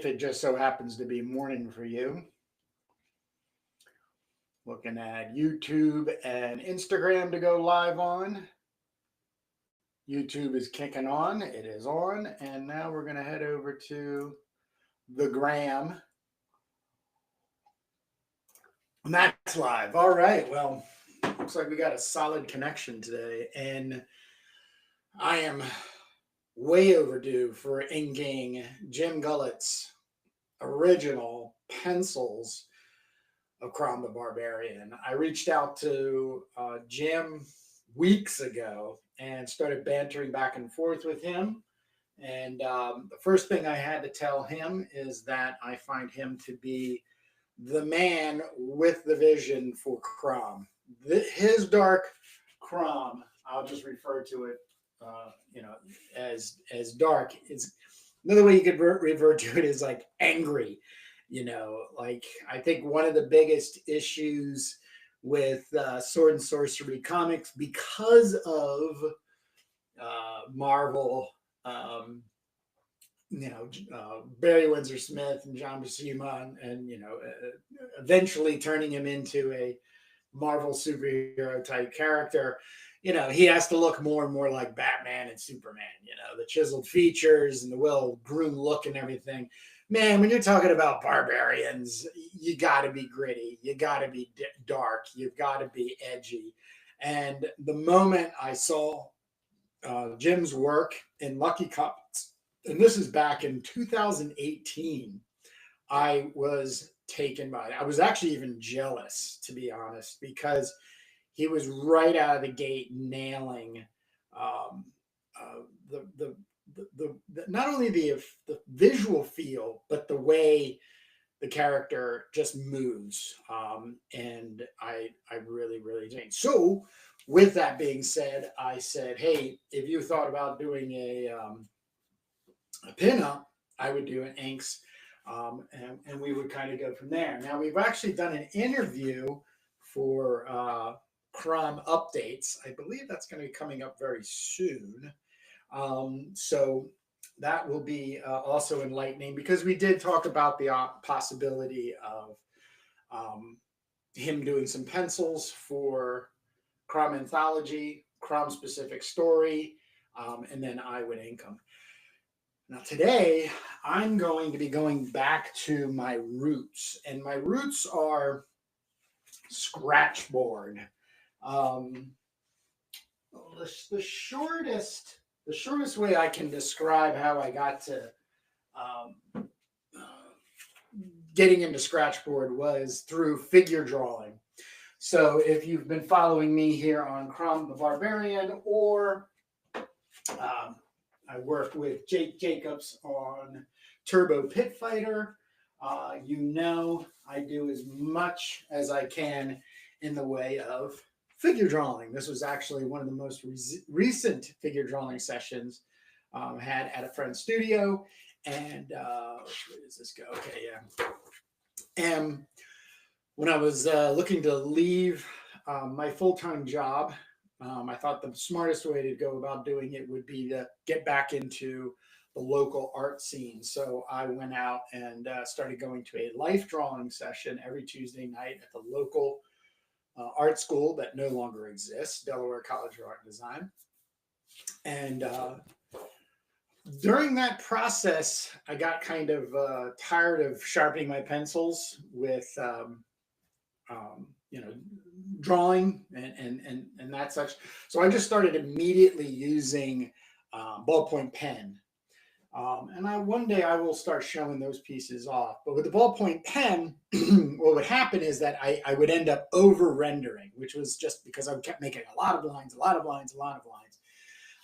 if it just so happens to be morning for you. Looking at YouTube and Instagram to go live on. YouTube is kicking on. It is on. And now we're going to head over to the Gram. And that's live. All right. Well, looks like we got a solid connection today. And I am way overdue for inking Jim Gullet's original pencils of CROM the Barbarian. I reached out to Jim weeks ago and started bantering back and forth with him. And the first thing I had to tell him is that I find him to be the man with the vision for CROM. His dark CROM, I'll just refer to it, as dark. It's another way you could revert to it is like angry. Like I think one of the biggest issues with sword and sorcery comics, because of Marvel, Barry Windsor Smith and John Buscema, and eventually turning him into a Marvel superhero type character. He has to look more and more like Batman and Superman. The chiseled features and the well-groomed look and everything. Man, when you're talking about barbarians, you got to be gritty. You got to be dark. You've got to be edgy. And the moment I saw Jim's work in Lucky Cups, and this is back in 2018, I was taken by it. I was actually even jealous, to be honest, because he was right out of the gate nailing the not only the visual feel, but the way the character just moves. And I really, really think. So with that being said, I said, hey, if you thought about doing a pinup, I would do an inks. And we would kind of go from there. Now, we've actually done an interview for CROM updates. I believe that's going to be coming up very soon. So that will be also enlightening, because we did talk about the possibility of him doing some pencils for CROM Anthology, CROM specific story, and then I would ink them. Now today, I'm going to be going back to my roots, and my roots are Scratchboard. The shortest way I can describe how I got to getting into Scratchboard was through figure drawing. So if you've been following me here on CROM the Barbarian, or I work with Jake Jacobs on Turbo Pit Fighter, I do as much as I can in the way of figure drawing. This was actually one of the most recent figure drawing sessions had at a friend's studio. And where does this go? Okay, yeah. And when I was looking to leave my full-time job, I thought the smartest way to go about doing it would be to get back into the local art scene. So I went out and started going to a life drawing session every Tuesday night at the local art school that no longer exists, Delaware College of Art and Design. And during that process, I got kind of tired of sharpening my pencils with, drawing and that such. So I just started immediately using ballpoint pen. And one day I will start showing those pieces off. But with the ballpoint pen, what would happen is that I would end up over rendering, which was just because I kept making a lot of lines.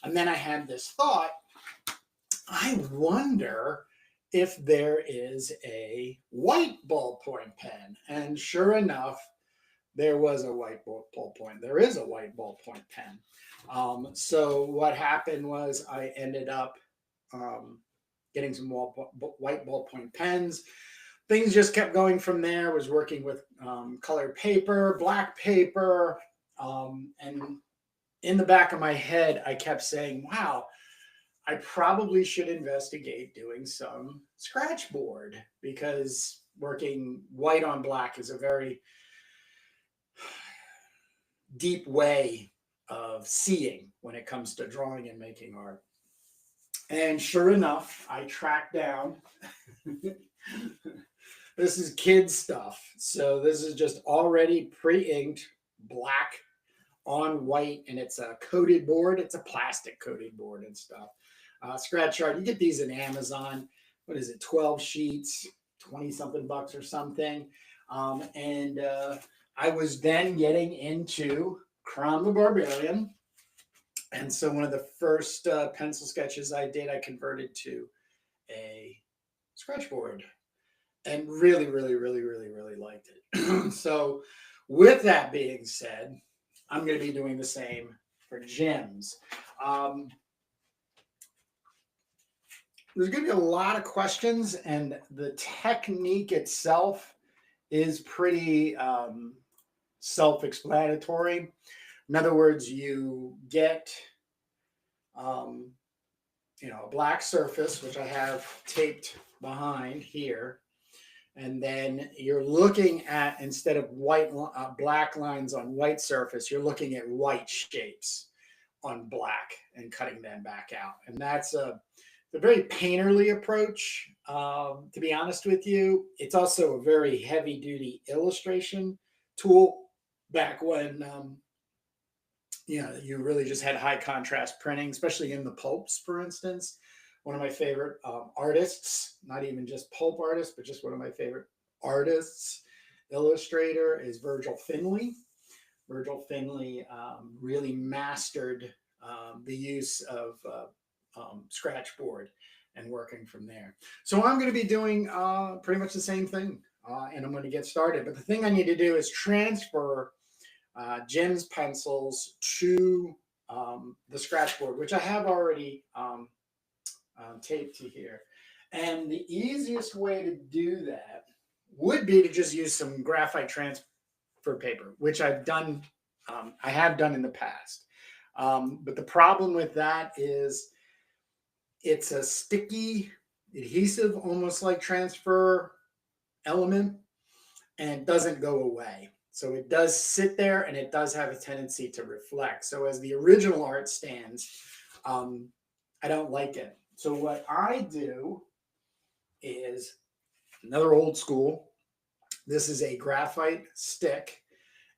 And then I had this thought, I wonder if there is a white ballpoint pen. And sure enough, there was a white ballpoint. There is a white ballpoint pen. So what happened was I ended up getting some white ballpoint pens. Things just kept going from there. Was working with colored paper, black paper, and in the back of my head, I kept saying, wow, I probably should investigate doing some Scratchboard, because working white on black is a very deep way of seeing when it comes to drawing and making art. And sure enough, I tracked down this is kids stuff. So this is just already pre-inked black on white, and it's a coated board. It's a plastic coated board and stuff. Scratch art, you get these in Amazon. What is it, 12 sheets, 20 something bucks or something. And I was then getting into CROM the Barbarian. And so one of the first pencil sketches I did, I converted to a Scratchboard, and really, really, really, really, really liked it. So with that being said, I'm going to be doing the same for Jim's. There's going to be a lot of questions, and the technique itself is pretty self-explanatory. In other words, you get a black surface, which I have taped behind here, and then you're looking at, instead of black lines on white surface, you're looking at white shapes on black and cutting them back out. And that's a very painterly approach. To be honest with you, it's also a very heavy-duty illustration tool. Back when you really just had high contrast printing, especially in the pulps, for instance. One of my favorite artists, not even just pulp artists, but just one of my favorite artists, illustrator, is Virgil Finley. Virgil Finley really mastered the use of Scratchboard and working from there. So I'm going to be doing pretty much the same thing, and I'm going to get started. But the thing I need to do is transfer Jim's pencils to the Scratchboard, which I have already taped to here. And the easiest way to do that would be to just use some graphite transfer paper, which I've done. I have done in the past. But the problem with that is it's a sticky adhesive, almost like transfer element, and it doesn't go away. So it does sit there, and it does have a tendency to reflect. So as the original art stands, I don't like it. So what I do is another old school. This is a graphite stick,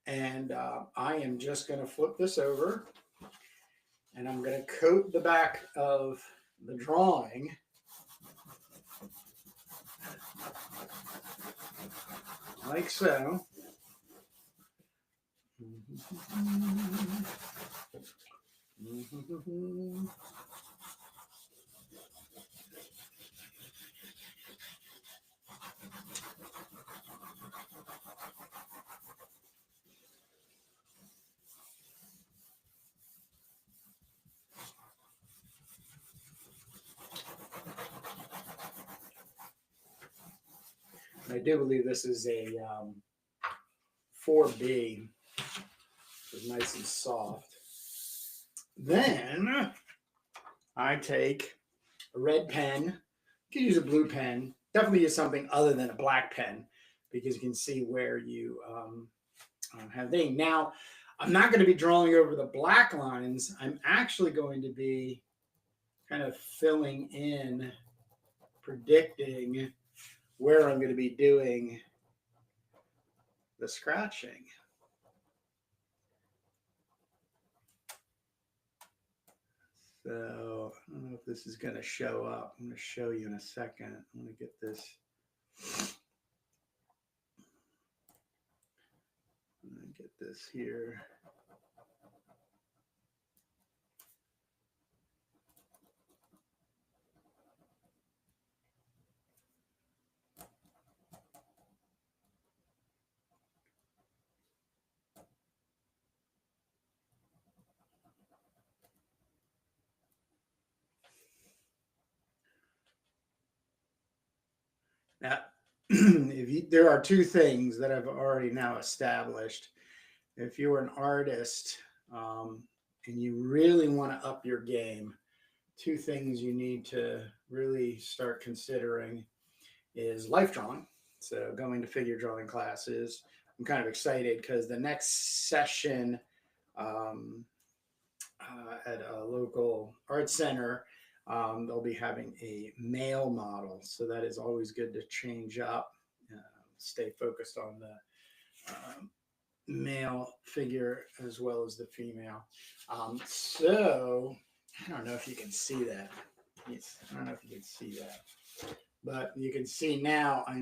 and I am just going to flip this over, and I'm going to coat the back of the drawing like so. I do believe this is a 4B. It's nice and soft. Then I take a red pen. You can use a blue pen. Definitely use something other than a black pen, because you can see where you have things. Now, I'm not going to be drawing over the black lines. I'm actually going to be kind of filling in, predicting where I'm going to be doing the scratching. So I don't know if this is going to show up. I'm going to show you in a second. I'm going to get this. I'm going to get this here. Now, there are two things that I've already now established. If you're an artist and you really want to up your game, two things you need to really start considering is life drawing. So going to figure drawing classes. I'm kind of excited because the next session um, at a local art center, they'll be having a male model. So that is always good to change up, stay focused on the male figure as well as the female. So I don't know if you can see that. I don't know if you can see that, but you can see now I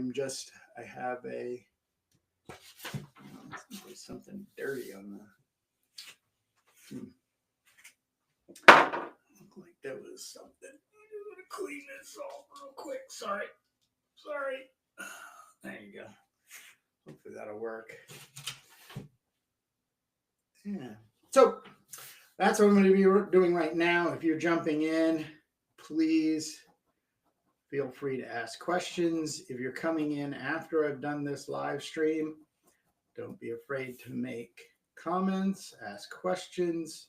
have a, there's something dirty on the, looked like there was something. I'm going to clean this off real quick. Sorry. There you go. Hopefully that'll work. Yeah. So that's what I'm going to be doing right now. If you're jumping in, please feel free to ask questions. If you're coming in after I've done this live stream, don't be afraid to make comments, ask questions.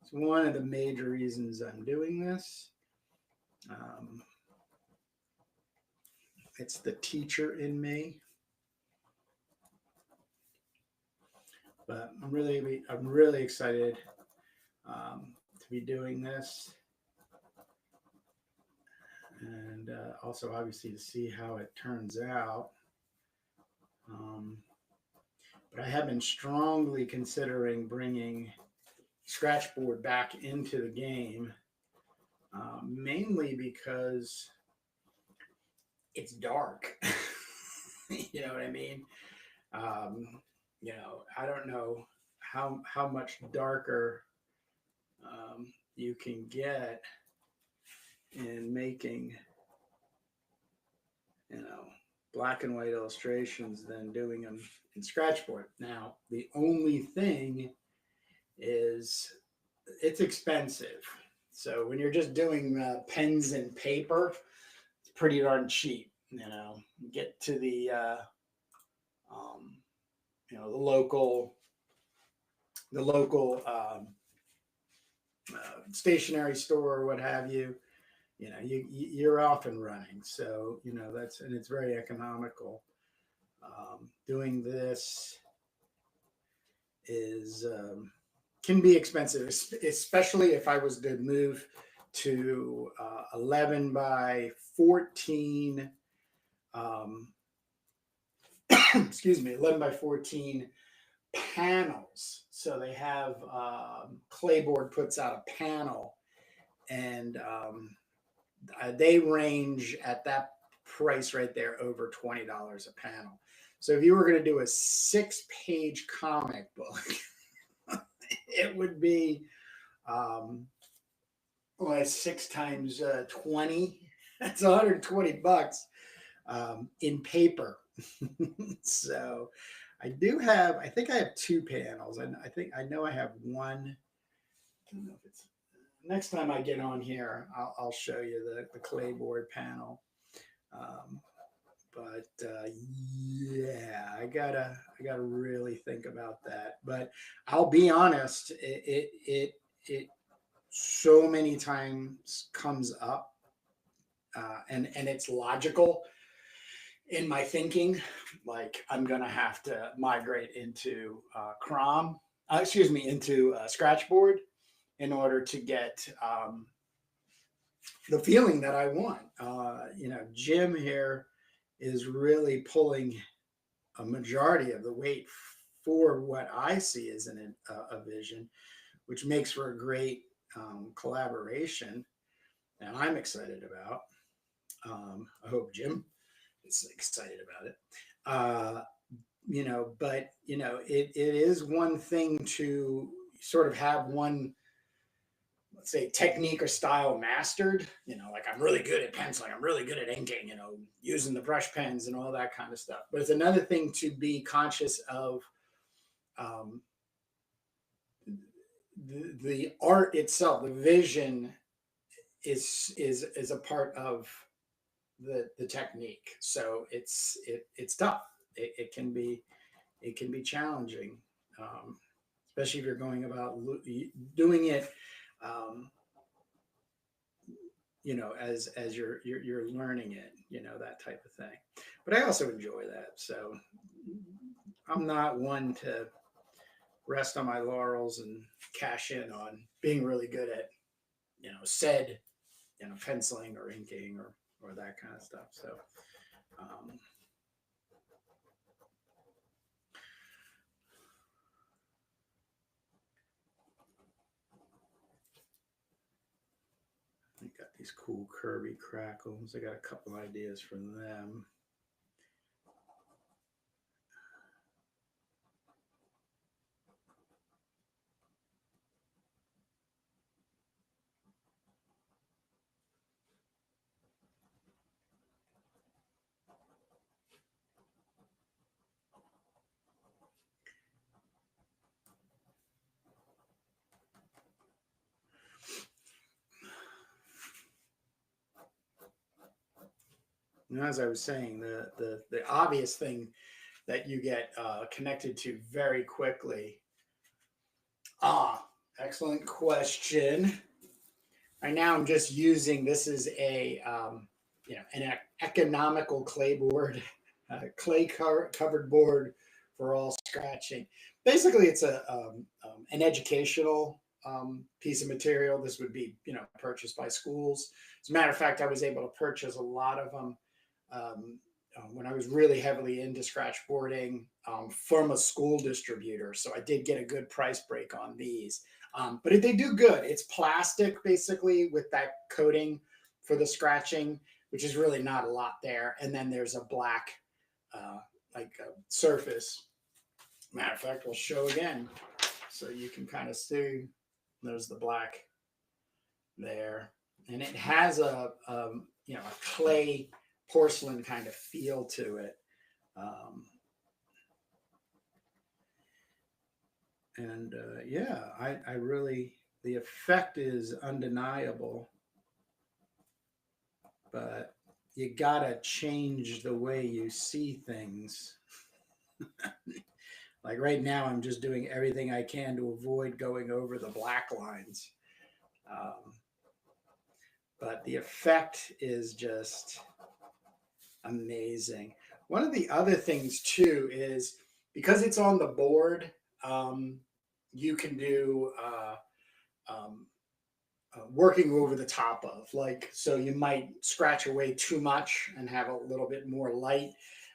It's one of the major reasons I'm doing this. It's the teacher in me. But I'm really excited to be doing this, and also obviously to see how it turns out. But I have been strongly considering bringing Scratchboard back into the game, mainly because it's dark. You know what I mean? I don't know how much darker you can get in making, black and white illustrations than doing them in Scratchboard. Now, the only thing is it's expensive. So when you're just doing pens and paper, it's pretty darn cheap. Get to the the local stationery store or what have you. You're off and running. So and it's very economical. Doing this is can be expensive, especially if I was to move to 11 by 14 excuse me, 11 by 14 panels. So they have Clayboard puts out a panel, and they range at that price right there over $20 a panel. So if you were going to do a 6-page comic book, it would be 6 times 20. That's $120 in paper. So I think I have 2 panels, and I know I have one. I don't know if it's next time I get on here, I'll show you the Clayboard panel. But yeah, I gotta really think about that. But I'll be honest, it so many times comes up, and it's logical in my thinking. Like I'm gonna have to migrate into into Scratchboard in order to get the feeling that I want. Jim here is really pulling a majority of the weight for what I see as a vision, which makes for a great collaboration, and I'm excited about. I hope Jim is excited about it. But it is one thing to sort of have one, let's say, technique or style mastered. Like I'm really good at penciling, I'm really good at inking, using the brush pens and all that kind of stuff. But it's another thing to be conscious of the art itself. The vision is a part of the technique. So it's tough. It can be challenging, especially if you're going about doing it you know, as you're learning it, you know, that type of thing. But I also enjoy that. So I'm not one to rest on my laurels and cash in on being really good at, you know, said, you know, penciling or inking or that kind of stuff. So um, I got these cool Kirby crackles. I got a couple ideas for them. And as I was saying, the obvious thing that you get connected to very quickly. Excellent question. Right now, I'm just using this is a you know, an economical clay board, clay covered board for all scratching. Basically, it's an educational piece of material. This would be, you know, purchased by schools. As a matter of fact, I was able to purchase a lot of them when I was really heavily into scratchboarding from a school distributor. So I did get a good price break on these. But they do good. It's plastic basically with that coating for the scratching, which is really not a lot there. And then there's a black like a surface. Matter of fact, we'll show again so you can kind of see. There's the black there, and it has a you know, a clay porcelain kind of feel to it. And yeah, I really, the effect is undeniable, but you gotta change the way you see things. Like right now, I'm just doing everything I can to avoid going over the black lines. Um, but the effect is just amazing. One of the other things too is because it's on the board, you can do um, working over the top of, like, so you might scratch away too much and have a little bit more light,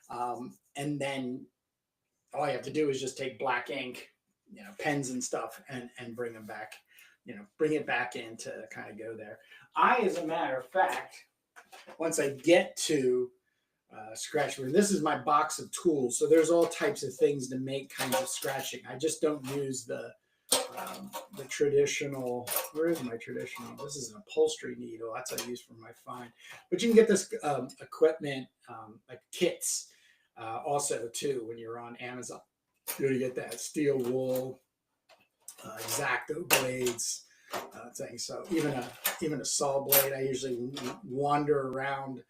and then all you have to do is just take black ink, you know, pens and stuff, and bring them back, you know, bring it back in to kind of go there. As a matter of fact, once I get to Scratchboard, this is my box of tools. So there's all types of things to make kinds of scratching. I just don't use the traditional. Where is my traditional? This is an upholstery needle. That's what I use for my fine. But you can get this equipment like kits also too when you're on Amazon. You're gonna get that steel wool, X-Acto blades thing. So even a saw blade, I usually wander around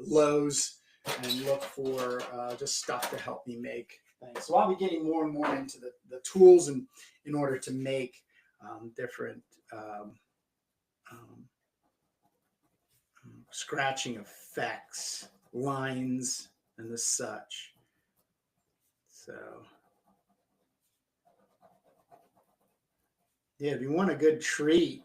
Lowe's and look for just stuff to help me make things. So I'll be getting more and more into the tools and in order to make different scratching effects, lines, and the such. So yeah, if you want a good treat,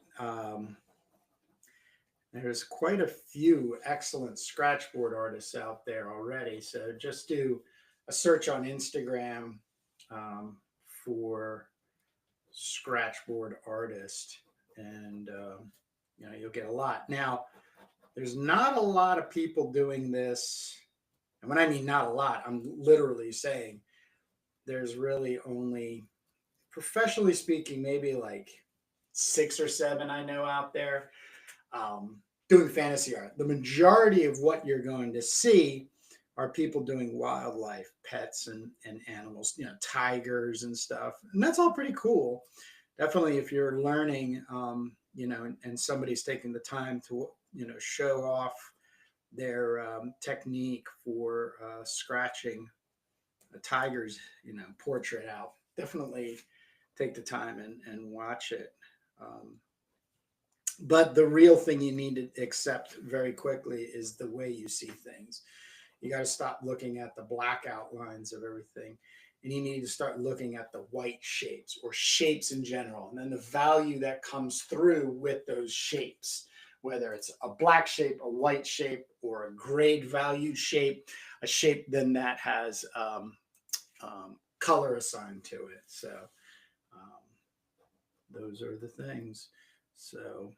there's quite a few excellent scratchboard artists out there already. So just do a search on Instagram for scratchboard artist, and you know, you'll get a lot. Now, there's not a lot of people doing this, and when I mean not a lot, I'm literally saying there's really only, professionally speaking, maybe like 6 or 7 I know out there doing fantasy art. The majority of what you're going to see are people doing wildlife, pets and animals, you know, tigers and stuff. And that's all pretty cool. Definitely if you're learning, you know, and somebody's taking the time to, you know, show off their technique for scratching a tiger's, you know, portrait out. Definitely take the time and watch it. But the real thing you need to accept very quickly is the way you see things. You got to stop looking at the black outlines of everything, and you need to start looking at the white shapes or shapes in general, and then the value that comes through with those shapes, whether it's a black shape, a white shape, or a grade valued shape, a shape then that has color assigned to it. So those are the things. So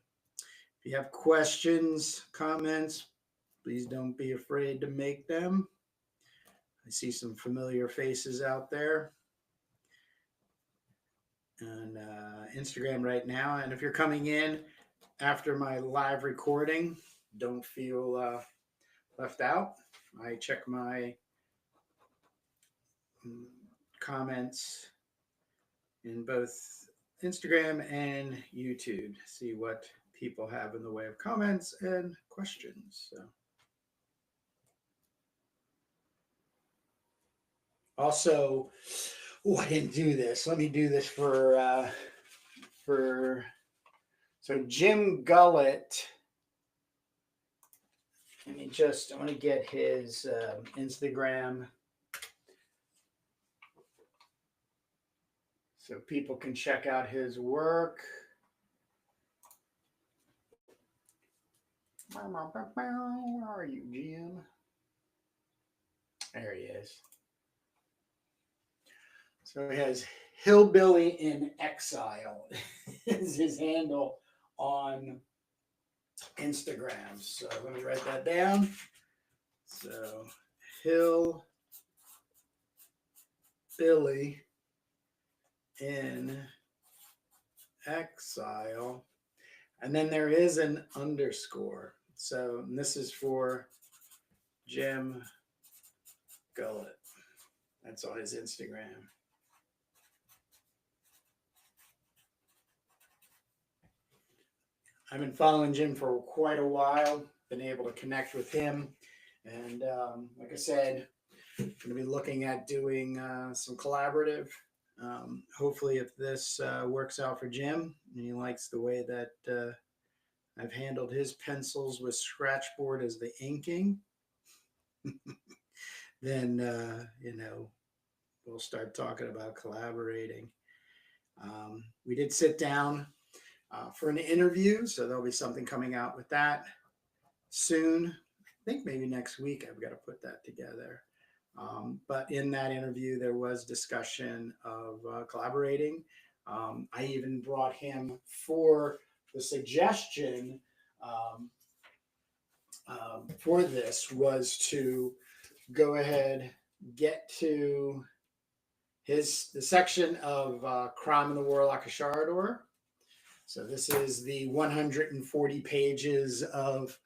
if you have questions, comments, please don't be afraid to make them. I see some familiar faces out there on Instagram right now. And if you're coming in after my live recording, don't feel left out. I check my comments in both Instagram and YouTube, see what people have in the way of comments and questions. So. Also, I didn't do this. Let me do this for so Jim Gullet. I want to get his Instagram so people can check out his work. Where are you, Jim? There he is. So he has Hillbilly in Exile is his handle on Instagram. So let me write that down. So Hillbilly in Exile. And then there is an underscore. So this is for Jim Gullet. That's on his Instagram. I've been following Jim for quite a while, been able to connect with him. And like I said, I'm going to be looking at doing some collaborative. Hopefully, if this works out for Jim and he likes the way that I've handled his pencils with Scratchboard as the inking, then, we'll start talking about collaborating. We did sit down for an interview, so there'll be something coming out with that soon. I think maybe next week I've got to put that together. But in that interview, there was discussion of collaborating. I even brought him for the suggestion for this was to go ahead, get to the section of CROM and the Warlock of Sharador. So this is the 140 pages of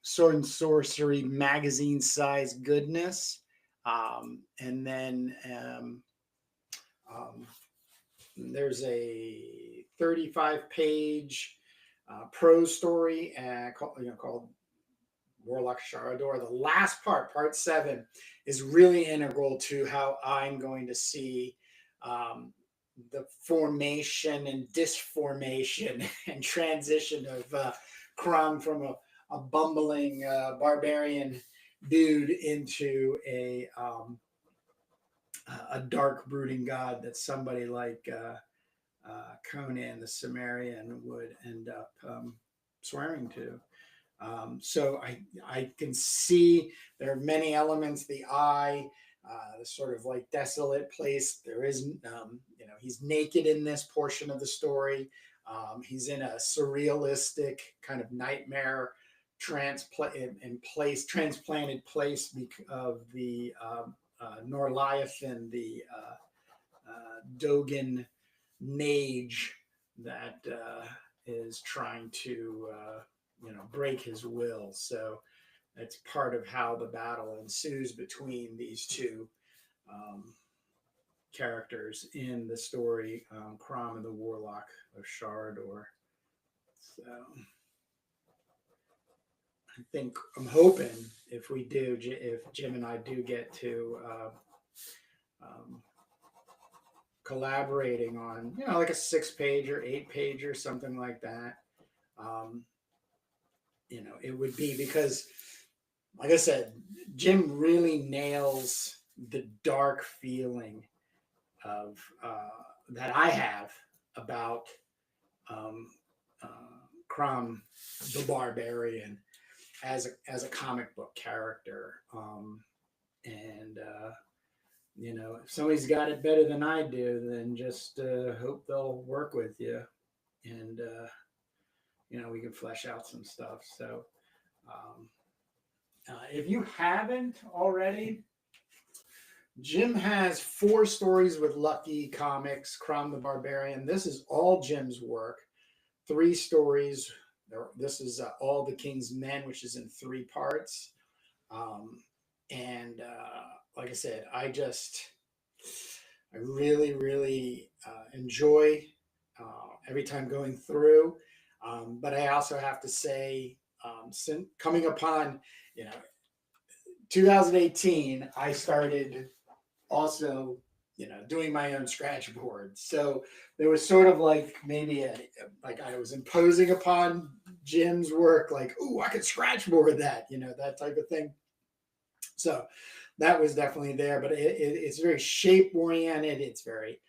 Sword and Sorcery magazine size goodness. And then there's a 35-page prose story called Warlock Sharador. The last part 7, is really integral to how I'm going to see the formation and disformation and transition of CROM from a bumbling barbarian dude into a dark brooding god that somebody like Conan the Cimmerian would end up swearing to. So I can see there are many elements. The eye, the sort of like desolate place. There is, he's naked in this portion of the story. He's in a surrealistic kind of nightmare transplanted place of the Norleathan, the Dogan Mage that is trying to break his will. So that's part of how the battle ensues between these two characters in the story, CROM and the Warlock of Sharador. So I'm hoping if Jim and I do get to collaborating on, like a 6-page or 8-page or something like that, You know, it would be because, like I said, Jim really nails the dark feeling of that I have about um, uh, CROM the Barbarian as a comic book character. And you know, if somebody's got it better than I do, then just hope they'll work with you, and you know, we can flesh out some stuff. So if you haven't already, Jim has 4 stories with Lucky Comics, CROM the Barbarian. This is all Jim's work. 3 stories. This is All the King's Men, which is in 3 parts. And like I said, I really, really enjoy every time going through. But I also have to say, coming upon, you know, 2018, I started also, you know, doing my own Scratchboard. So there was sort of like maybe like I was imposing upon Jim's work, like, oh, I could Scratchboard that, you know, that type of thing. So that was definitely there, but it's very shape oriented. It's very,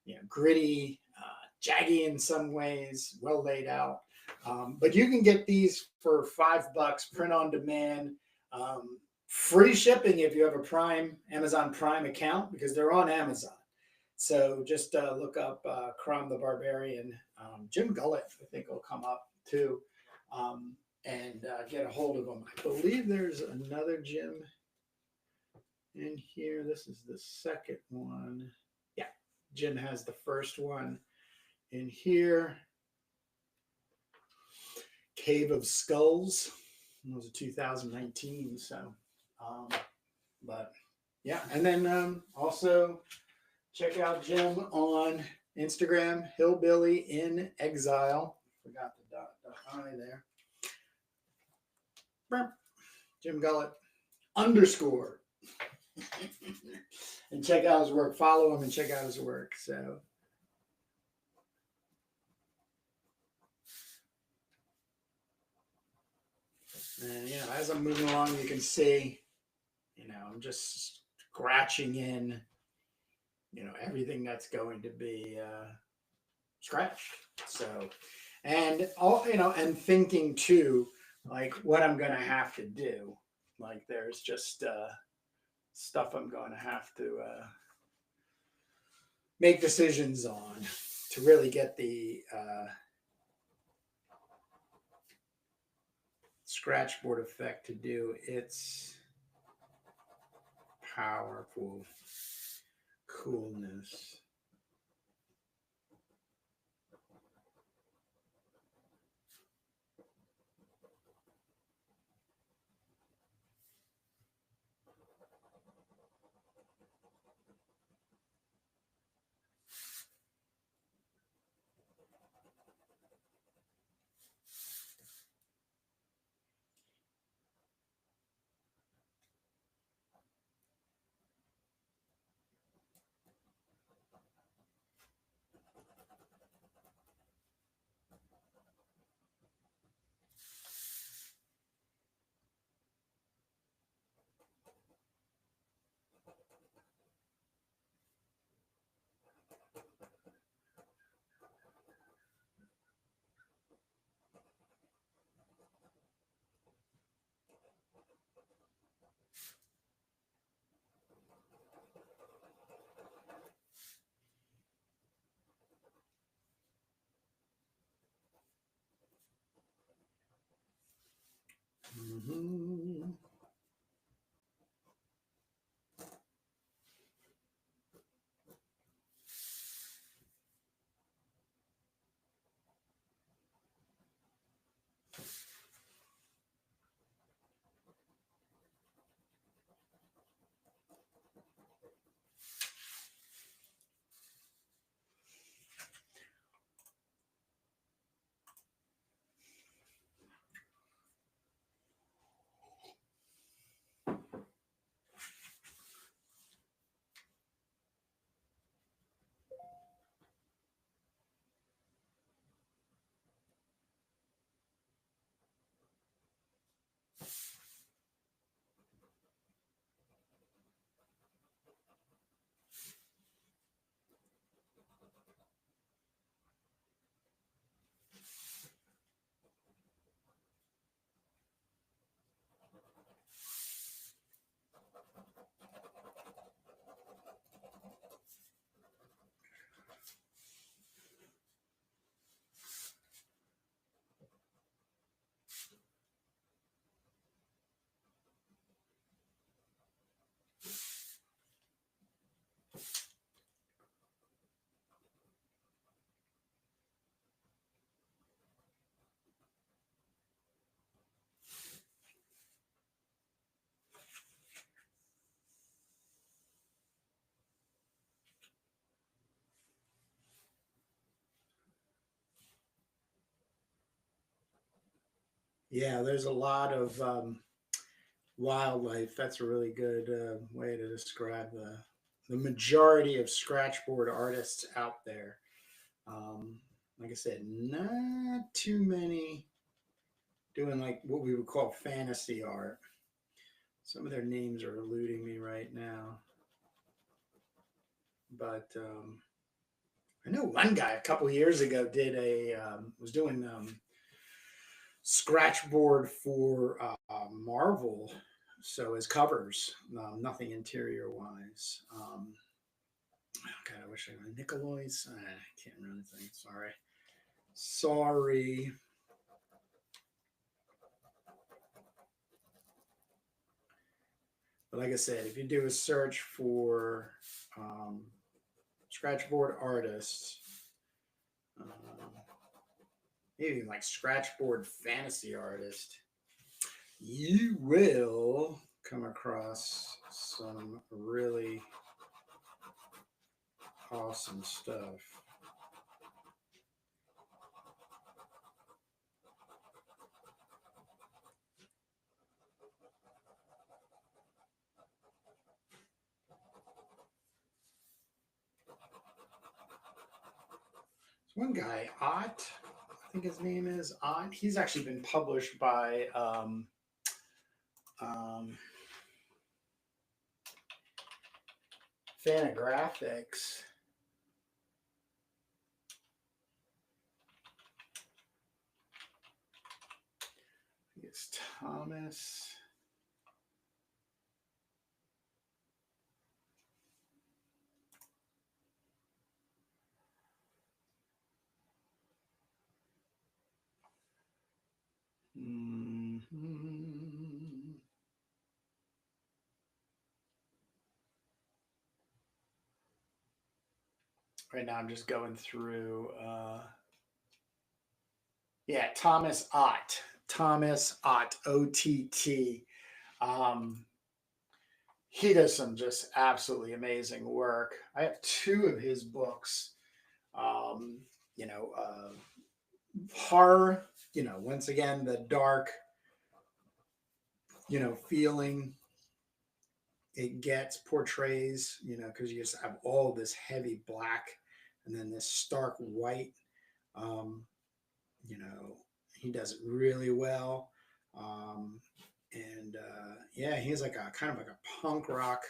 you know, gritty, jaggy in some ways, well laid out. But you can get these for $5, print on demand. Free shipping if you have a Amazon Prime account, because they're on Amazon. So just look up CROM the Barbarian. Jim Gullet, I think, will come up too, and get a hold of them. I believe there's another Jim in here. This is the second one. Yeah, Jim has the first one in here. Cave of Skulls. It was a 2019. So, but yeah, and then also check out Jim on Instagram, Hillbilly in Exile. Forgot the I there. Jim Gullet _ and check out his work. Follow him and check out his work. So, and you know, as I'm moving along, you can see, you know, I'm just scratching in, you know, everything that's going to be scratched. So, and all, you know, and thinking too, like what I'm going to have to do. Like there's just stuff I'm going to have to make decisions on to really get the Scratchboard effect to do its powerful coolness. Mm-hmm. Yeah, there's a lot of wildlife. That's a really good way to describe the majority of scratchboard artists out there. Um, like I said, not too many doing like what we would call fantasy art. Some of their names are eluding me right now, but I know one guy a couple years ago did a was doing Scratchboard for Marvel, so as covers, nothing interior wise. God, I wish I were Nicolai's. I can't remember the thing. Sorry. But like I said, if you do a search for Scratchboard artists, maybe like Scratchboard fantasy artist, you will come across some really awesome stuff. One guy, Ott, I think his name is Ott. He's actually been published by um, Fantagraphics. It's Thomas. Mm-hmm. Right now, I'm just going through. Yeah, Thomas Ott. Thomas Ott, OTT. Um, he does some just absolutely amazing work. I have two of his books. Um, you know, horror. You know, once again, the dark. Feeling it gets portrays. Because you just have all this heavy black, and then this stark white. Um, you know, he does it really well. Um, and yeah, he's like a kind of like a punk rock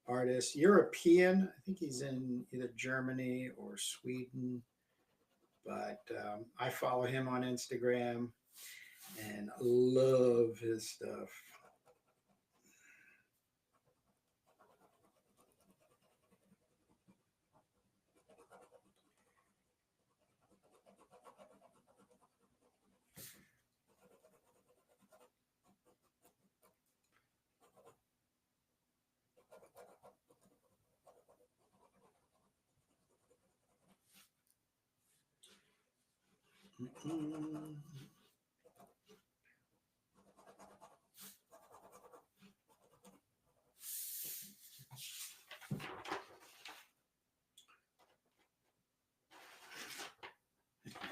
artist, European. I think he's in either Germany or Sweden, but I follow him on Instagram and love his stuff. Mm-mm.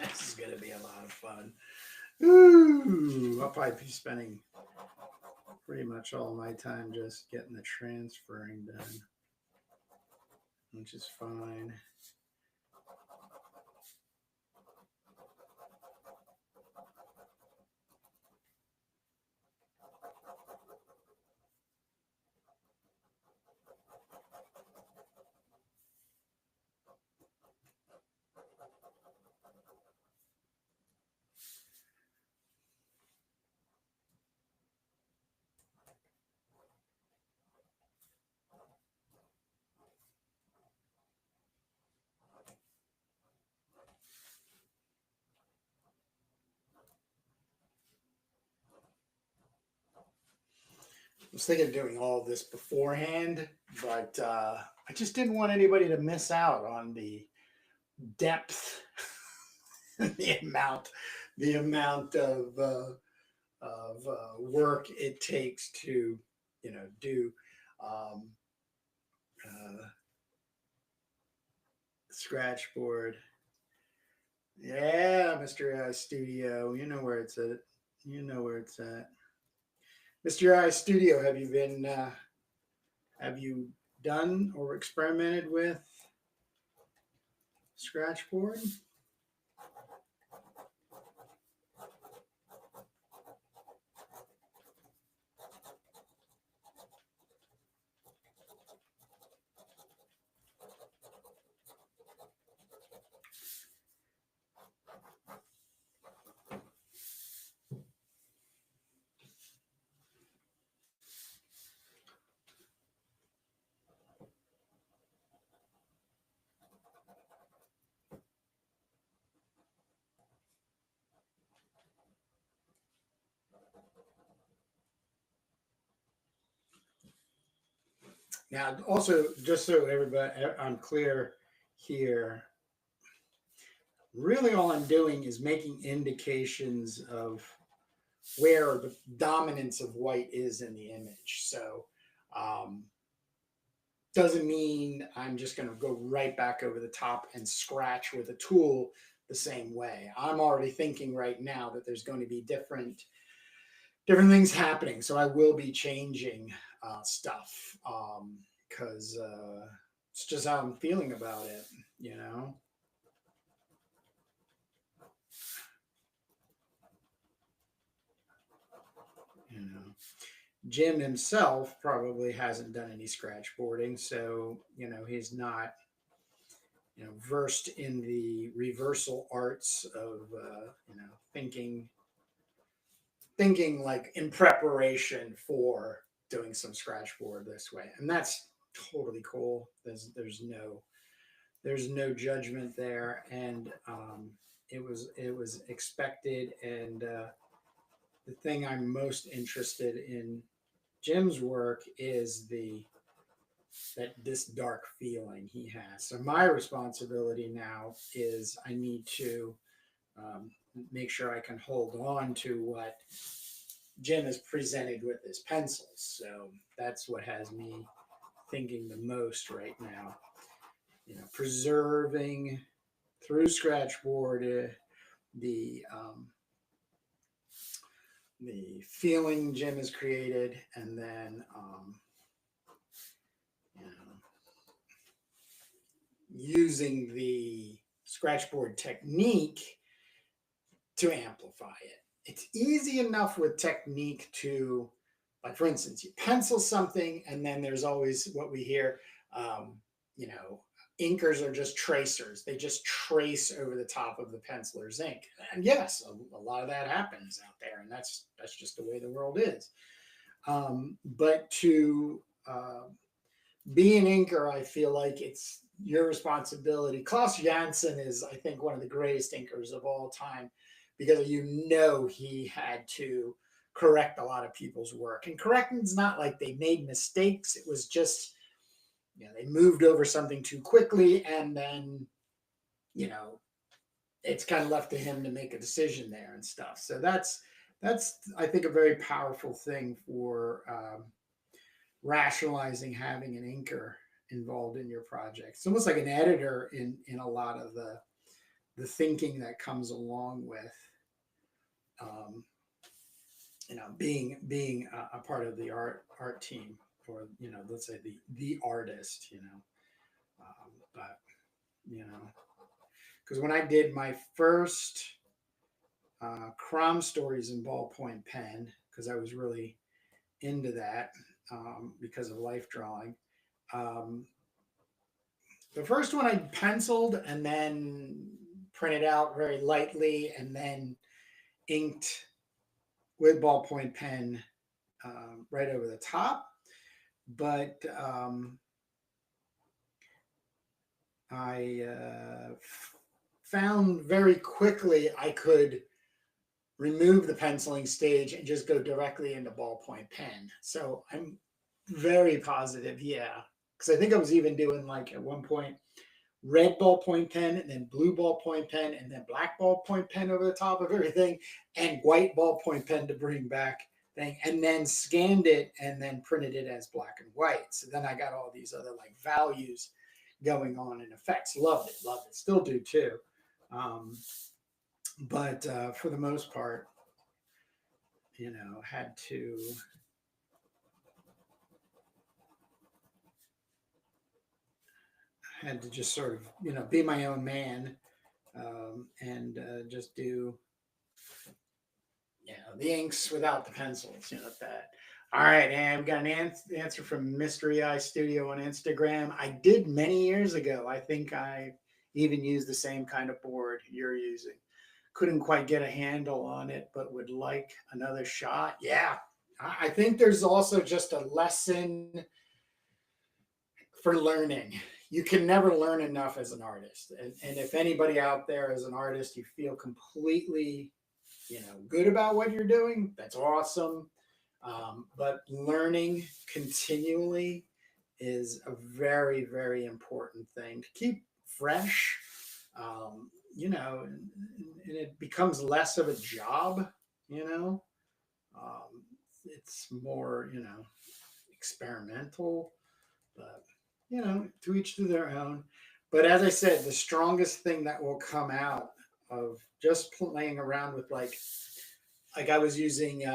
This is going to be a lot of fun. Ooh, I'll probably be spending pretty much all my time just getting the transferring done, which is fine. I was thinking of doing all of this beforehand, but I just didn't want anybody to miss out on the depth, the amount of work it takes to, do um, uh, Scratchboard. Yeah, Mr. Studio, you know where it's at. You know where it's at. Mr. I Studio, have you done or experimented with Scratchboard? Now, also, just so everybody, I'm clear here, really all I'm doing is making indications of where the dominance of white is in the image. So, um, doesn't mean I'm just going to go right back over the top and scratch with a tool the same way. I'm already thinking right now that there's going to be different things happening. So I will be changing stuff because it's just how I'm feeling about it, you know. You know, Jim himself probably hasn't done any scratchboarding, so he's not versed in the reversal arts of thinking like in preparation for doing some scratchboard this way, and that's totally cool. There's no judgment there, and it was expected. And the thing I'm most interested in Jim's work is this dark feeling he has. So my responsibility now is I need to make sure I can hold on to what Jim has presented with his pencils. So that's what has me thinking the most right now. Preserving through Scratchboard the feeling Jim has created, and then you know, using the Scratchboard technique to amplify it. It's easy enough with technique to, like, for instance, you pencil something, and then there's always what we hear, inkers are just tracers. They just trace over the top of the penciler's ink. And yes, a lot of that happens out there, and that's just the way the world is. But to be an inker, I feel like it's your responsibility. Klaus Janson is, I think, one of the greatest inkers of all time, because he had to correct a lot of people's work. And correcting's not like they made mistakes. It was just, they moved over something too quickly, and then, it's kind of left to him to make a decision there and stuff. So that's I think a very powerful thing for rationalizing having an inker involved in your project. It's almost like an editor in a lot of the thinking that comes along with being a part of the art team, or let's say the artist, but because when I did my first CROM stories in ballpoint pen, because I was really into that because of life drawing. The first one I penciled and then printed out very lightly, and then inked with ballpoint pen right over the top. But I found very quickly I could remove the penciling stage and just go directly into ballpoint pen. So I'm very positive, yeah. Because I think I was even doing, like, at one point, red ballpoint pen, and then blue ballpoint pen, and then black ballpoint pen over the top of everything, and white ballpoint pen to bring back thing, and then scanned it and then printed it as black and white. So then I got all these other, like, values going on and effects. Loved it, still do too. But for the most part, you know, had to just sort of, you know, be my own man, and just do, you know, the inks without the pencils, you know, that. All right, and we got an answer from Mystery Eye Studio on Instagram. I did many years ago. I think I even used the same kind of board you're using. Couldn't quite get a handle on it, but would like another shot. Yeah, I think there's also just a lesson for learning. You can never learn enough as an artist. And if anybody out there is an artist, you feel completely, you know, good about what you're doing, that's awesome. But learning continually is a very, very important thing to keep fresh. You know, and it becomes less of a job, you know. Um, it's more, you know, experimental, but, you know, to each to their own. But as I said, the strongest thing that will come out of just playing around with, like I was using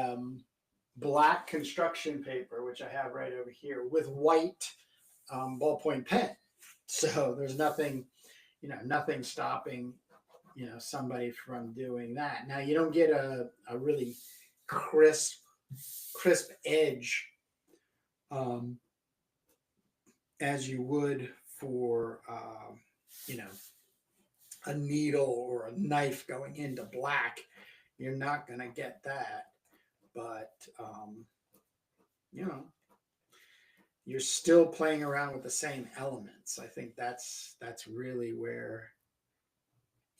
black construction paper, which I have right over here, with white ballpoint pen. So there's nothing, you know, nothing stopping, you know, somebody from doing that. Now you don't get a really crisp edge, um, as you would for, you know, a needle or a knife going into black. You're not going to get that, but you know, you're still playing around with the same elements. I think that's really where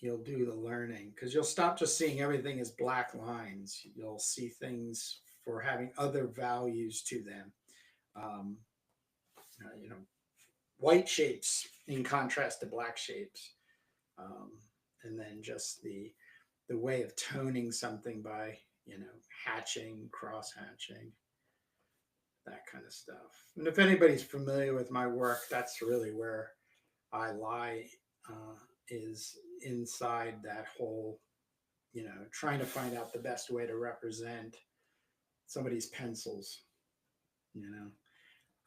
you'll do the learning, because you'll stop just seeing everything as black lines. You'll see things for having other values to them. Um, you know, white shapes in contrast to black shapes, um, and then just the way of toning something by, you know, hatching, cross hatching, that kind of stuff. And if anybody's familiar with my work, that's really where I lie, is inside that whole, you know, trying to find out the best way to represent somebody's pencils. You know,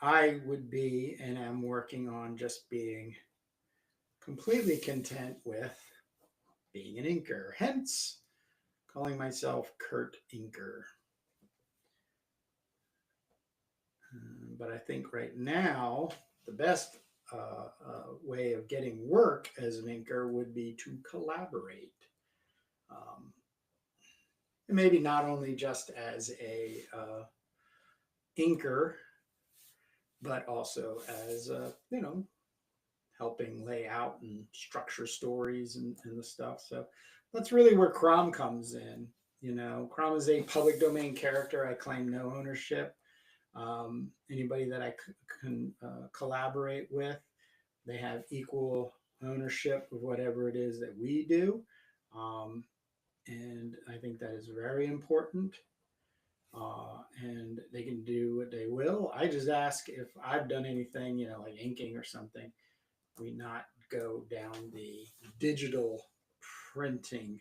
I would be and am working on just being completely content with being an inker, hence calling myself Kurt Inker. But I think right now the best way of getting work as an inker would be to collaborate. Um, Maybe not only just as a inker, but also as, you know, helping lay out and structure stories and the stuff. So that's really where CROM comes in. You know, CROM is a public domain character. I claim no ownership. Anybody that I can collaborate with, they have equal ownership of whatever it is that we do. And I think that is very important. And they can do what they will. I just ask if I've done anything, you know, like inking or something, we not go down the digital printing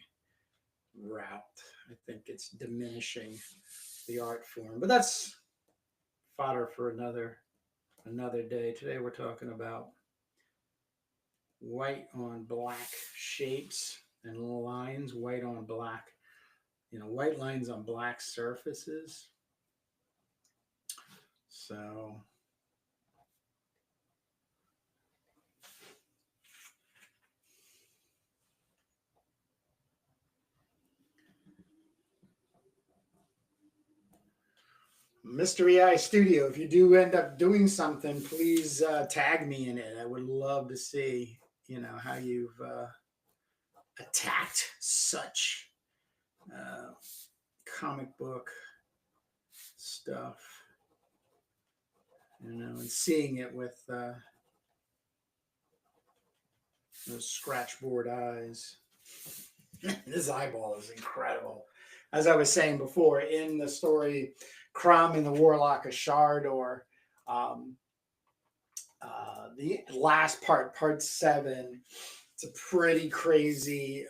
route. I think it's diminishing the art form, but that's fodder for another day. Today we're talking about white on black shapes and lines, white on black, you know, white lines on black surfaces. So Mystery Eye Studio, if you do end up doing something, please tag me in it. I would love to see, you know, how you've attacked such comic book stuff, you know, and seeing it with those scratchboard eyes. This eyeball is incredible. As I was saying before, in the story CROM and the Warlock of Shardor, the last part 7, it's a pretty crazy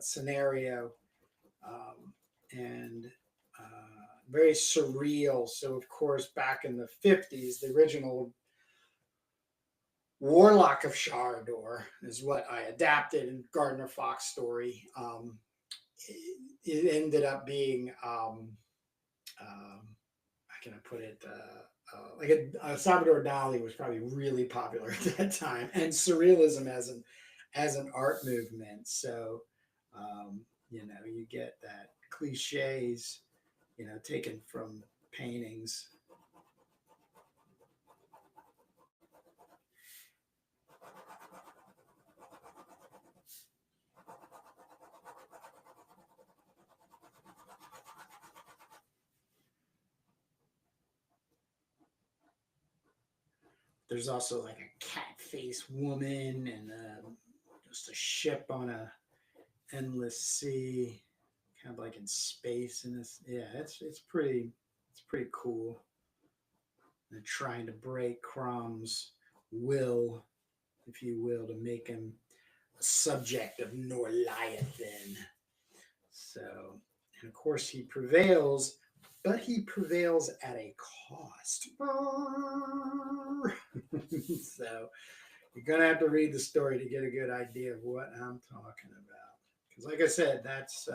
scenario. And very surreal. So of course, back in the 50s, the original Warlock of Sharador is what I adapted in Gardner Fox story. It ended up being, how can I put it? Like Salvador Dali was probably really popular at that time, and surrealism as an art movement. So, you know, you get that cliches, you know, taken from paintings. There's also like a cat face woman and just a ship on a endless sea, kind of like in space. In this, yeah, it's pretty cool. They're trying to break CROM's will, if you will, to make him a subject of Norleithan. So, and of course, he prevails, but he prevails at a cost. So, you're going to have to read the story to get a good idea of what I'm talking about. Because, like I said, that's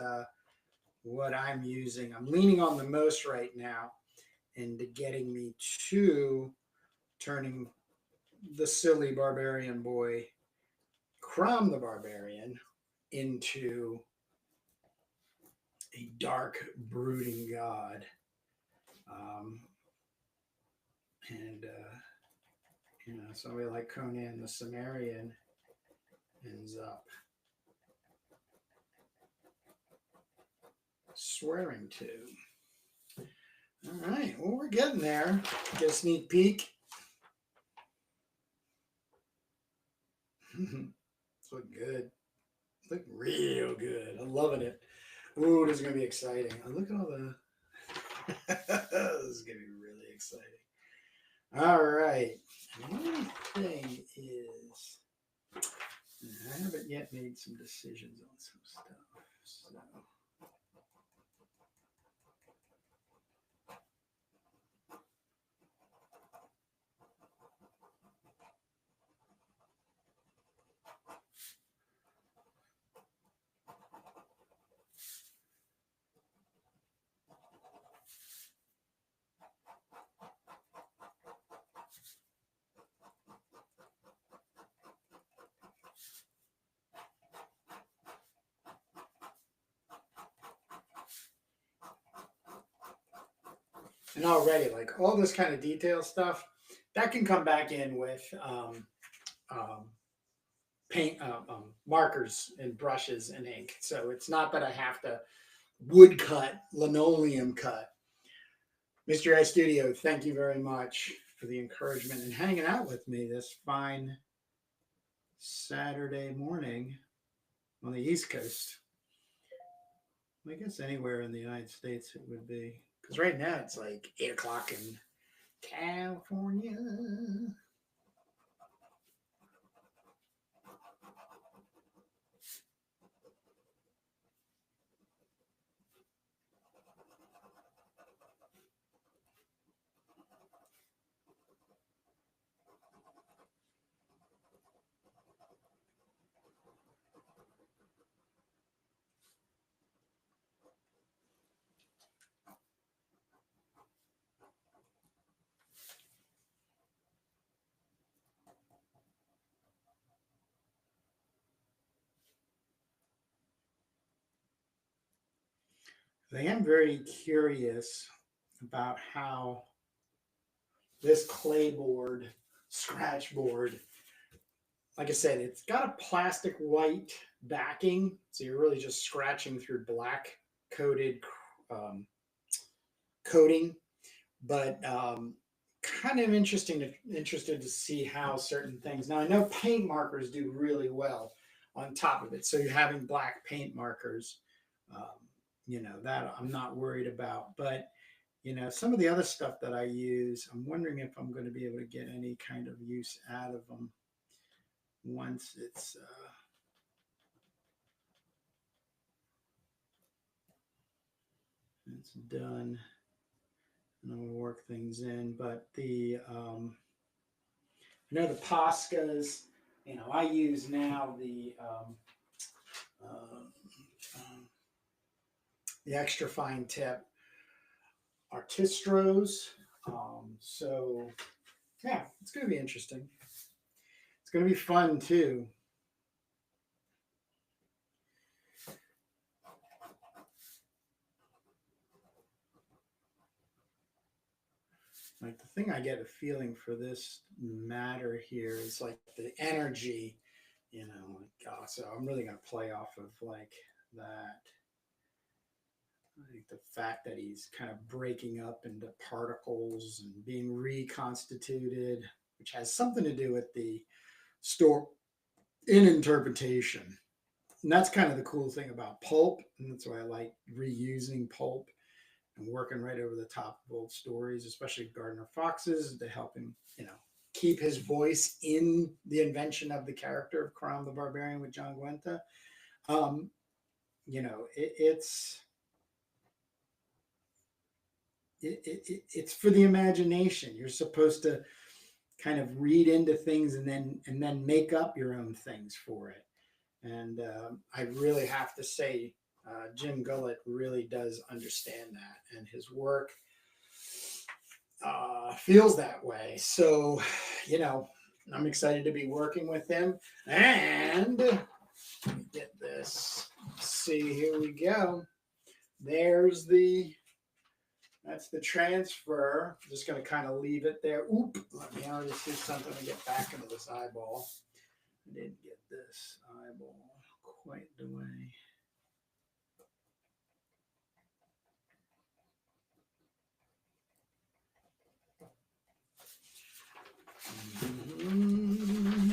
what I'm using. I'm leaning on the most right now into getting me to turning the silly barbarian boy, CROM the Barbarian, into a dark, brooding god. Um, and, you know, somebody like Conan the Cimmerian ends up swearing to. All right, well, we're getting there. Get a sneak peek. It's looking good. It's looking real good. I'm loving it. Ooh, this is going to be exciting. Look at all the... This is going to be really exciting. All right. One thing is, I haven't yet made some decisions on some stuff. So... And already, like all this kind of detail stuff, that can come back in with paint markers and brushes and ink. So it's not that I have to wood cut, linoleum cut. Mr. I Studio, thank you very much for the encouragement and hanging out with me this fine Saturday morning on the East Coast. I guess anywhere in the United States it would be. Because right now it's like 8 o'clock in California. I am very curious about how this clayboard, Scratchboard, like I said, it's got a plastic white backing. So you're really just scratching through black coated coating. But kind of interested to see how certain things. Now I know paint markers do really well on top of it. So you're having black paint markers. You know, that I'm not worried about. But, you know, some of the other stuff that I use, I'm wondering if I'm going to be able to get any kind of use out of them once it's done. and I'll work things in. But the I know the Poscas, you know, I use now um, the extra fine tip Artistros. So yeah, it's going to be interesting. It's going to be fun too. Like the thing I get a feeling for this matter here is like the energy, you know, like, so I'm really going to play off of like that. I think the fact that he's kind of breaking up into particles and being reconstituted, which has something to do with the store in interpretation. And that's kind of the cool thing about pulp. And that's why I like reusing pulp and working right over the top of old stories, especially Gardner Fox's, to help him, you know, keep his voice in the invention of the character of CROM the Barbarian with John Guenta. You know, it's for the imagination. You're supposed to kind of read into things and then make up your own things for it. And I really have to say, Jim Gullet really does understand that, and his work feels that way. So, you know, I'm excited to be working with him. And let me get this. Let's see, here we go. There's that's the transfer. I'm just going to kind of leave it there. Oop, let me already see something to get back into this eyeball. I didn't get this eyeball quite the way. Mm-hmm.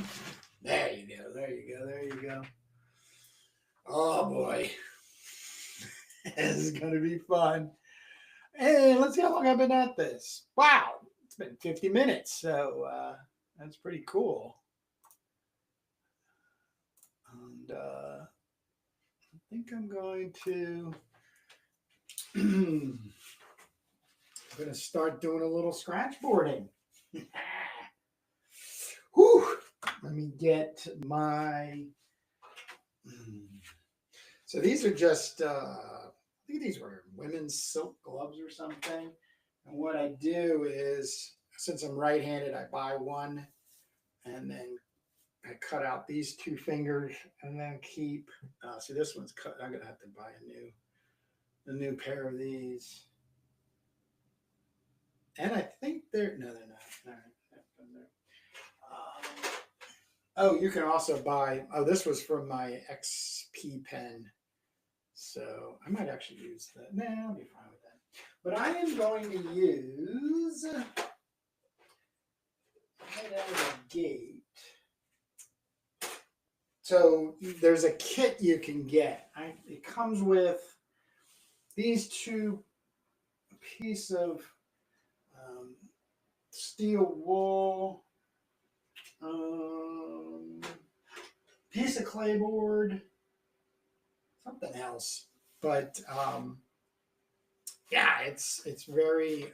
There you go, there you go, there you go. Oh boy. This is going to be fun. Hey, let's see how long I've been at this. Wow, it's been 50 minutes, so that's pretty cool. And I think I'm going to start doing a little scratchboarding. Whew. Let me get my. So these are just. I think these were women's silk gloves or something. And what I do is, since I'm right-handed, I buy one, and then I cut out these two fingers, and then keep. See, this one's cut. I'm gonna have to buy a new pair of these. And I think they're no, they're not. All right. Oh, you can also buy. Oh, this was from my XP pen. So I might actually use that. Nah, I'll be fine with that. But I am going to use right out of the gate. So there's a kit you can get. It comes with these two pieces of steel wool, piece of clayboard, something else. But yeah, it's very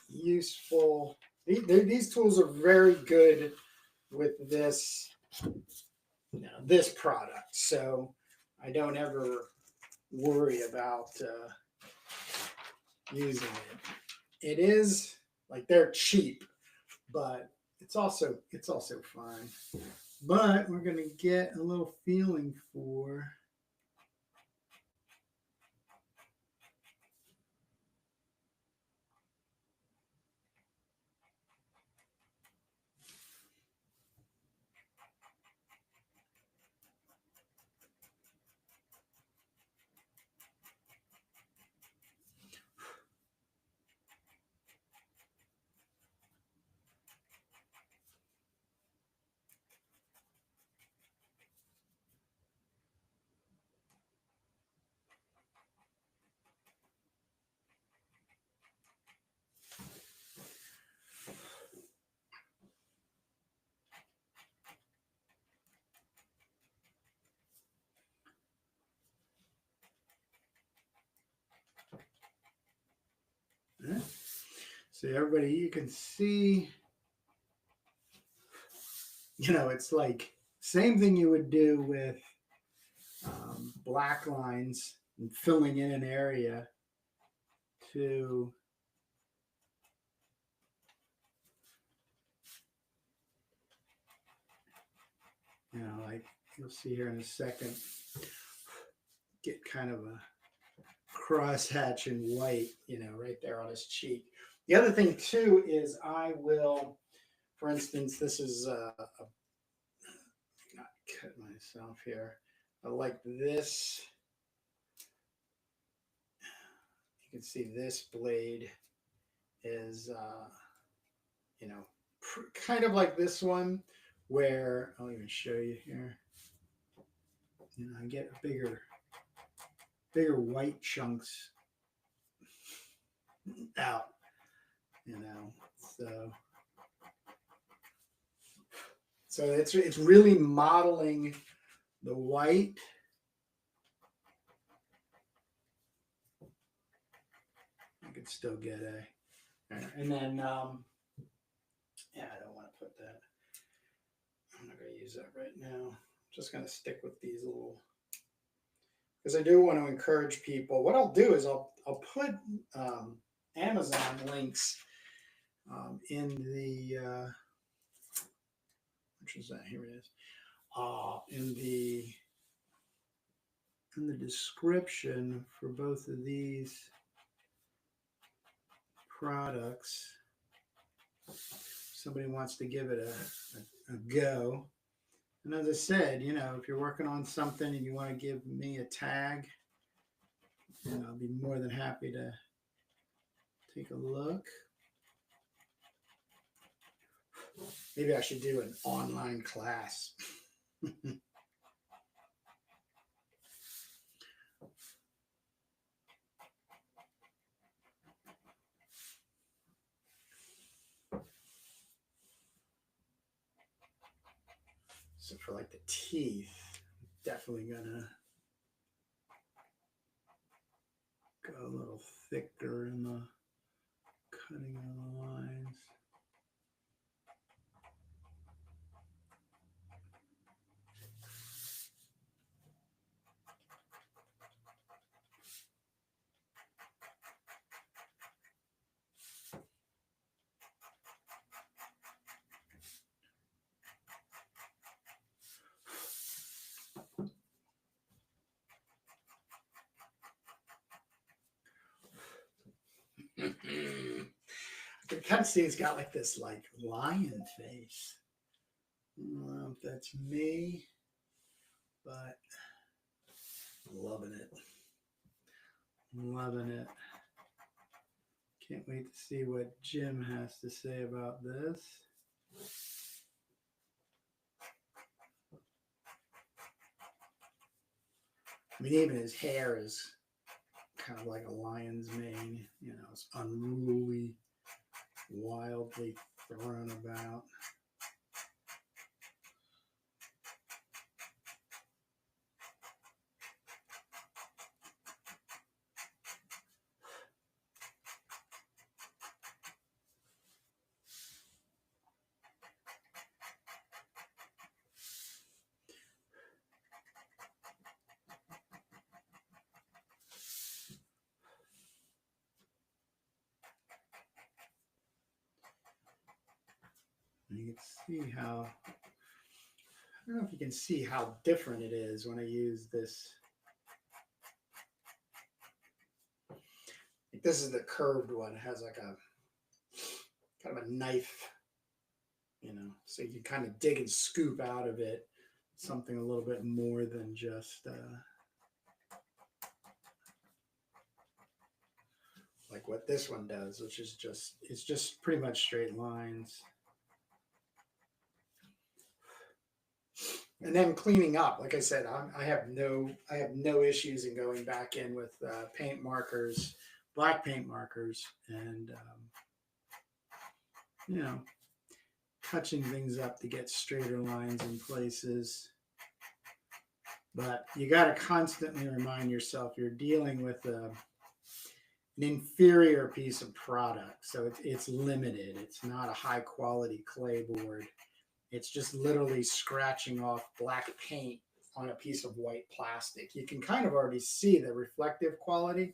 useful. These tools are very good with this, you know, this product. So I don't ever worry about using it. It is like they're cheap, but it's also fine. But we're gonna get a little feeling for. minute. So everybody, you can see, you know, it's like same thing you would do with black lines and filling in an area to you know, like you'll see here in a second, get kind of a crosshatch in white, you know, right there on his cheek. The other thing too is I will, for instance, this is not cut myself here. I like this. You can see this blade is, you know, kind of like this one, where I'll even show you here. You know, I get bigger white chunks out. You know, so it's really modeling the white. I could still get a, and then yeah, I don't want to put that. I'm not going to use that right now. I'm just going to stick with these little, because I do want to encourage people. What I'll do is I'll put Amazon links in the which is that? Here it is. In the description for both of these products. Somebody wants to give it a go. And as I said, you know, if you're working on something and you want to give me a tag, you know, I'll be more than happy to take a look. Maybe I should do an online class. So for like the teeth, definitely gonna go a little thicker in the cutting of the lines. The cutscene's got like this like lion face. I don't know if that's me, but loving it. Loving it. Can't wait to see what Jim has to say about this. I mean, even his hair is kind of like a lion's mane. You know, it's unruly, wildly thrown about. You can see how, I don't know if you can see how different it is when I use this. Like this is the curved one. It has like a kind of a knife, you know, so you kind of dig and scoop out of it something a little bit more than just like what this one does, which is just, it's just pretty much straight lines. And then cleaning up, like I said, I have no issues in going back in with paint markers, black paint markers, and you know, touching things up to get straighter lines in places. But you got to constantly remind yourself you're dealing with an inferior piece of product. So it's limited. It's not a high quality clay board. It's just literally scratching off black paint on a piece of white plastic. You can kind of already see the reflective quality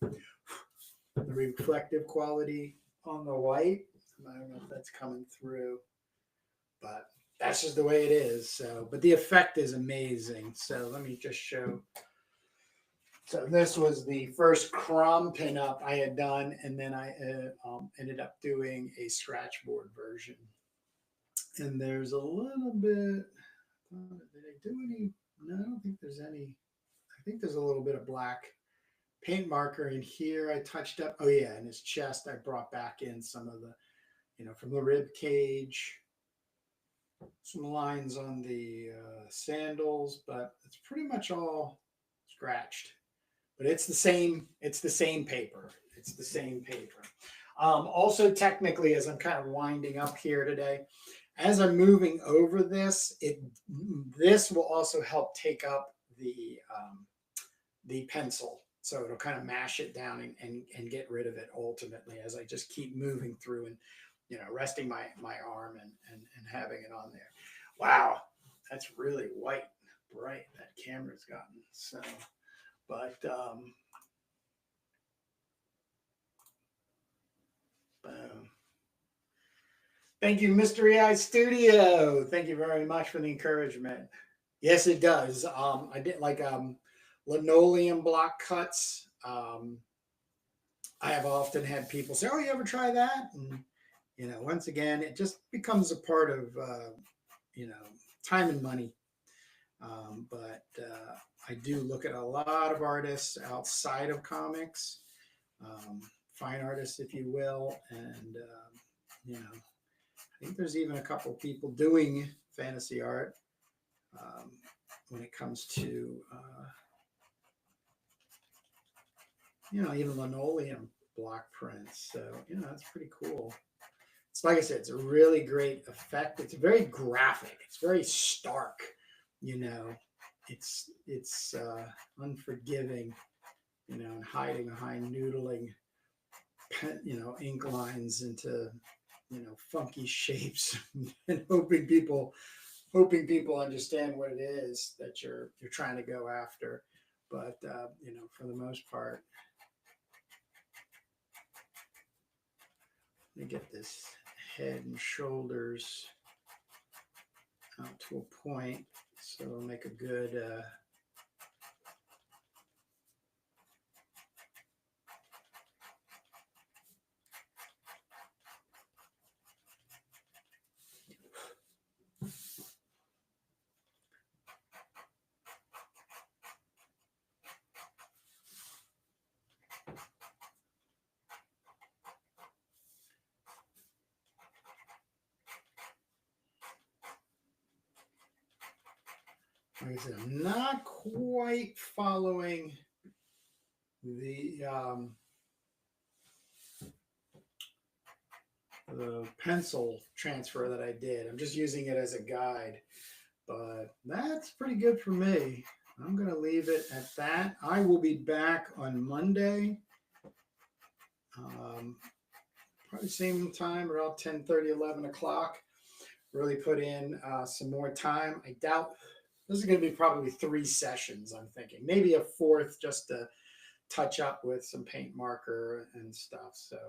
on the white. I don't know if that's coming through, but that's just the way it is. So, but the effect is amazing. So let me just show. So this was the first CROM pinup I had done, and then I ended up doing a Scratchboard version. And there's a little bit. Did I do any? No, I don't think there's any. I think there's a little bit of black paint marker in here. I touched up. Oh yeah, in his chest, I brought back in some of the, from the rib cage, some lines on the sandals, but it's pretty much all scratched. But it's the same. It's the same paper. It's the same paper. Also, technically, as I'm kind of winding up here today, as I'm moving over this, this will also help take up the pencil. So it'll kind of mash it down and get rid of it ultimately as I just keep moving through and, resting my arm and having it on there. Wow, that's really white, bright, that camera's gotten. So, but, boom. Thank you, Mystery Eye Studio. Thank you very much for the encouragement. Yes, it does. I did like linoleum block cuts. I have often had people say, "Oh, you ever try that?" And once again, it just becomes a part of time and money. But I do look at a lot of artists outside of comics, fine artists, if you will, and I think there's even a couple people doing fantasy art when it comes to even linoleum block prints. So that's pretty cool. It's like I said, it's a really great effect. It's very graphic. It's very stark. It's unforgiving. And hiding behind noodling, ink lines into funky shapes, and hoping people understand what it is that you're trying to go after. But for the most part, let me get this head and shoulders out to a point so it'll make a good like I said, I'm not quite following the pencil transfer that I did. I'm just using it as a guide, but that's pretty good for me. I'm going to leave it at that. I will be back on Monday, probably same time, around 10:30, 11 o'clock. Really put in some more time. I doubt this is going to be probably 3 sessions, I'm thinking. Maybe a 4th just to touch up with some paint marker and stuff. So,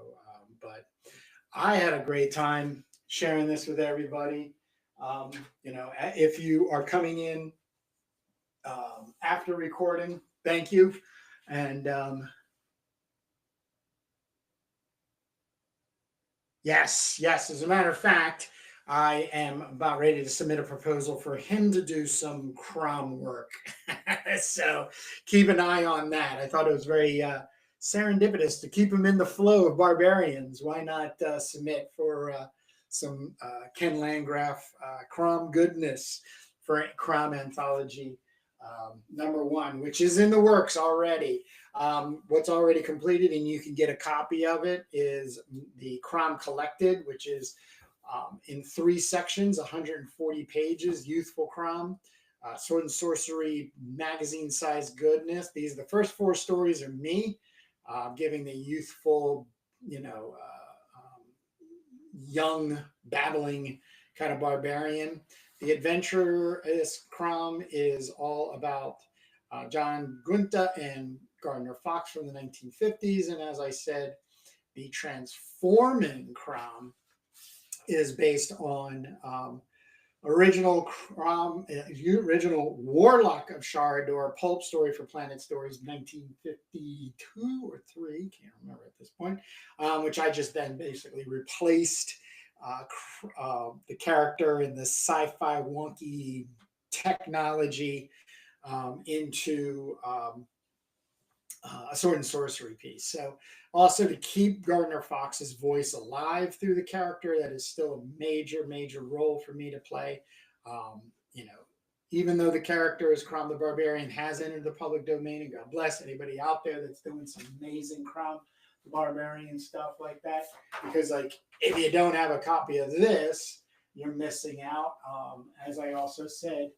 but I had a great time sharing this with everybody. If you are coming in after recording, thank you. And yes, as a matter of fact, I am about ready to submit a proposal for him to do some CROM work. So keep an eye on that. I thought it was very serendipitous to keep him in the flow of Barbarians. Why not submit for some Ken Landgraf CROM goodness for CROM Anthology #1, which is in the works already. What's already completed, and you can get a copy of it, is the CROM Collected, which is in 3 sections, 140 pages, youthful CROM, Sword and Sorcery magazine-sized goodness. The first 4 stories are me. giving the youthful, young, babbling kind of barbarian. The adventurous CROM is all about John Gunta and Gardner Fox from the 1950s. And as I said, the transforming CROM is based on original Warlock of Sharador pulp story for Planet Stories, 1952 or 3, can't remember at this point, which I just then basically replaced the character in the sci-fi wonky technology into a sword and sorcery piece. So also to keep Gardner Fox's voice alive through the character, that is still a major, major role for me to play. Even though the character as CROM the Barbarian has entered the public domain, and God bless anybody out there that's doing some amazing CROM the Barbarian stuff like that, because like if you don't have a copy of this, you're missing out. As I also said,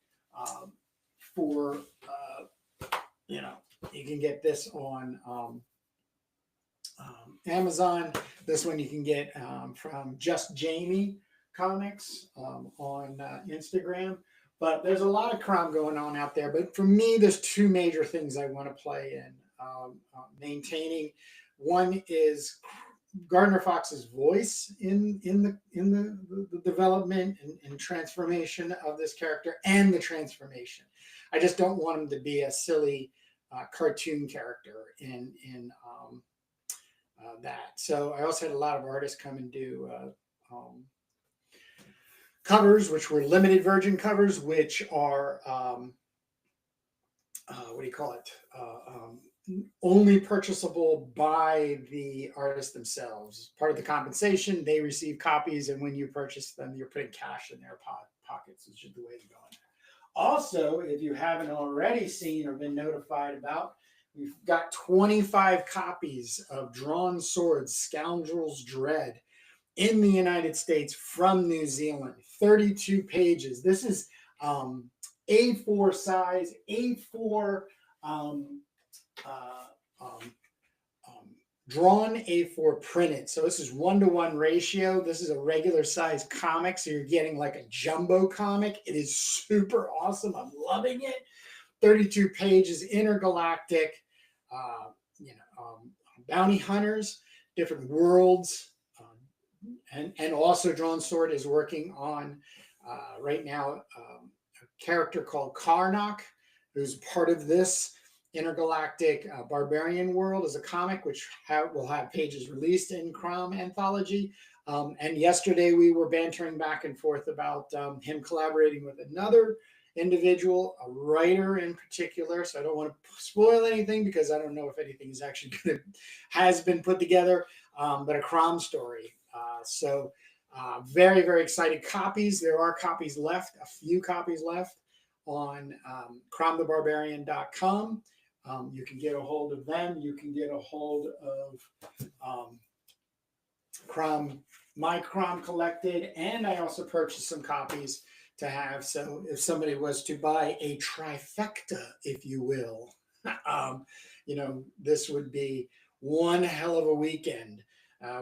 you can get this on Amazon. This one you can get from Just Jamie Comics on Instagram. But there's a lot of CROM going on out there. But for me, there's two major things I want to play in maintaining. One is Gardner Fox's voice in the development and transformation of this character, and the transformation. I just don't want him to be a silly cartoon character in that. So I also had a lot of artists come and do covers, which were limited version covers, which are only purchasable by the artist themselves. Part of the compensation, they receive copies, and when you purchase them, you're putting cash in their pockets, which is the way to go in there. Also, if you haven't already seen or been notified about, we've got 25 copies of Drawn Swords, Scoundrel's Dread in the United States from New Zealand. 32 pages. This is A4 size, A4 drawn, A4 printed. So this is 1-to-1 ratio. This is a regular size comic, so you're getting like a jumbo comic. It is super awesome. I'm loving it. 32 pages, intergalactic, bounty hunters, different worlds, and also Drawn Sword is working on right now a character called Karnak, who's part of this intergalactic barbarian world as a comic, which will have pages released in CROM Anthology. And yesterday we were bantering back and forth about him collaborating with another individual, a writer in particular. So I don't want to spoil anything because I don't know if anything is actually has been put together, but a CROM story. Very, very excited. Copies. There are copies left, a few copies left on cromthebarbarian.com. You can get a hold of them. You can get a hold of my CROM Collected, and I also purchased some copies to have. So if somebody was to buy a trifecta, if you will, this would be one hell of a weekend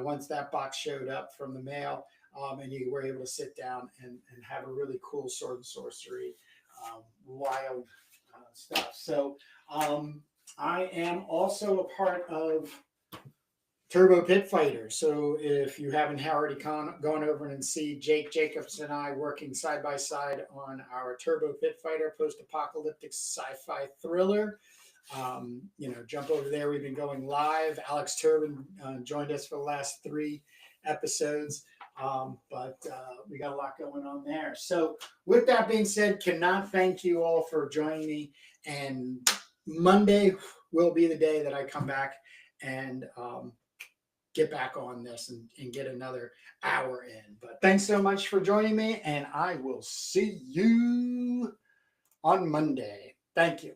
once that box showed up from the mail, and you were able to sit down and have a really cool sword and sorcery, wild stuff. So I am also a part of Turbo Pit Fighter. So if you haven't already gone over and see Jake Jacobs and I working side by side on our Turbo Pit Fighter post-apocalyptic sci-fi thriller, jump over there. We've been going live. Alex Turbin joined us for the last 3 episodes, but we got a lot going on there. So with that being said, cannot thank you all for joining me, and Monday will be the day that I come back and get back on this and get another hour in. But thanks so much for joining me, and I will see you on Monday. Thank you.